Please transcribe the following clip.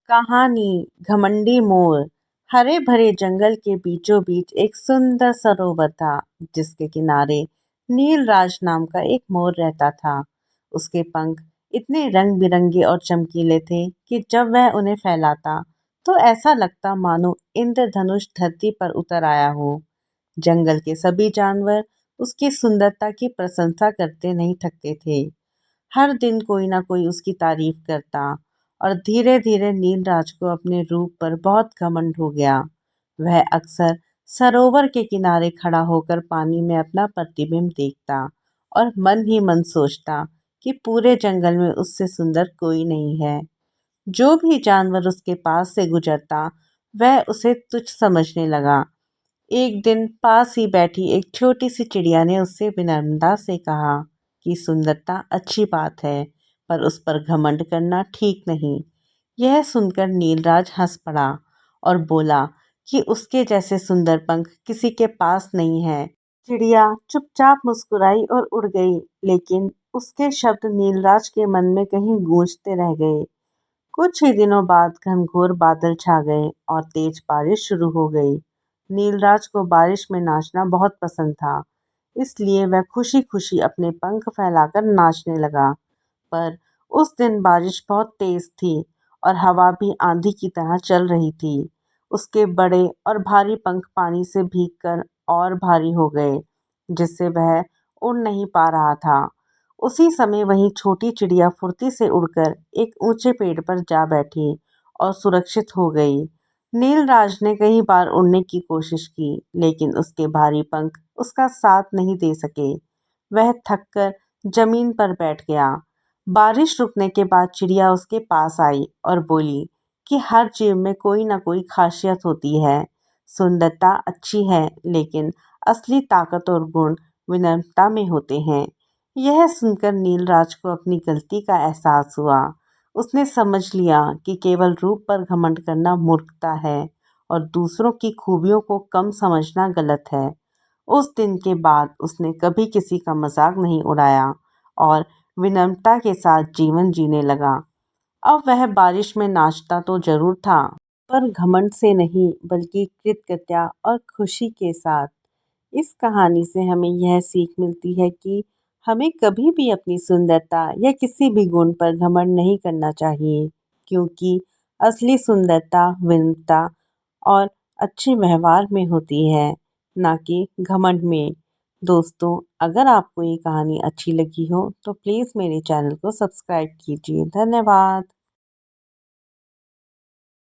कहानी घमंडी मोर। हरे भरे जंगल के बीचों बीच एक सुंदर सरोवर था जिसके किनारे नीलराज नाम का एक मोर रहता था। उसके पंख इतने रंग बिरंगे और चमकीले थे कि जब वह उन्हें फैलाता तो ऐसा लगता मानो इंद्रधनुष धरती पर उतर आया हो। जंगल के सभी जानवर उसकी सुंदरता की प्रशंसा करते नहीं थकते थे। हर दिन कोई ना कोई उसकी तारीफ करता और धीरे धीरे नीलराज को अपने रूप पर बहुत घमंड हो गया। वह अक्सर सरोवर के किनारे खड़ा होकर पानी में अपना प्रतिबिंब देखता और मन ही मन सोचता कि पूरे जंगल में उससे सुंदर कोई नहीं है। जो भी जानवर उसके पास से गुजरता वह उसे तुच्छ समझने लगा। एक दिन पास ही बैठी एक छोटी सी चिड़िया ने उससे विनम्रता से कहा कि सुंदरता अच्छी बात है, पर उस पर घमंड करना ठीक नहीं। यह सुनकर नीलराज हंस पड़ा और बोला कि उसके जैसे सुंदर पंख किसी के पास नहीं है। चिड़िया चुपचाप मुस्कुराई और उड़ गई, लेकिन उसके शब्द नीलराज के मन में कहीं गूंजते रह गए। कुछ ही दिनों बाद घनघोर बादल छा गए और तेज बारिश शुरू हो गई। नीलराज को बारिश में नाचना बहुत पसंद था, इसलिए वह खुशी खुशी अपने पंख फैलाकर नाचने लगा। पर उस दिन बारिश बहुत तेज थी और हवा भी आंधी की तरह चल रही थी। उसके बड़े और भारी पंख पानी से भीगकर और भारी हो गए, जिससे वह उड़ नहीं पा रहा था। उसी समय वहीं छोटी चिड़िया फुर्ती से उड़कर एक ऊंचे पेड़ पर जा बैठी और सुरक्षित हो गई। नीलराज ने कई बार उड़ने की कोशिश की, लेकिन उसके भारी पंख उसका साथ नहीं दे सके। वह थककर जमीन पर बैठ गया। बारिश रुकने के बाद चिड़िया उसके पास आई और बोली कि हर जीव में कोई ना कोई खासियत होती है। सुंदरता अच्छी है, लेकिन असली ताकत और गुण विनम्रता में होते हैं। यह सुनकर नीलराज को अपनी गलती का एहसास हुआ। उसने समझ लिया कि केवल रूप पर घमंड करना मूर्खता है और दूसरों की खूबियों को कम समझना गलत है। उस दिन के बाद उसने कभी किसी का मजाक नहीं उड़ाया और विनम्रता के साथ जीवन जीने लगा। अब वह बारिश में नाचता तो जरूर था, पर घमंड से नहीं बल्कि कृतज्ञता और खुशी के साथ। इस कहानी से हमें यह सीख मिलती है कि हमें कभी भी अपनी सुंदरता या किसी भी गुण पर घमंड नहीं करना चाहिए, क्योंकि असली सुंदरता विनम्रता और अच्छे व्यवहार में होती है, ना कि घमंड में। दोस्तों, अगर आपको ये कहानी अच्छी लगी हो तो प्लीज़ मेरे चैनल को सब्सक्राइब कीजिए। धन्यवाद।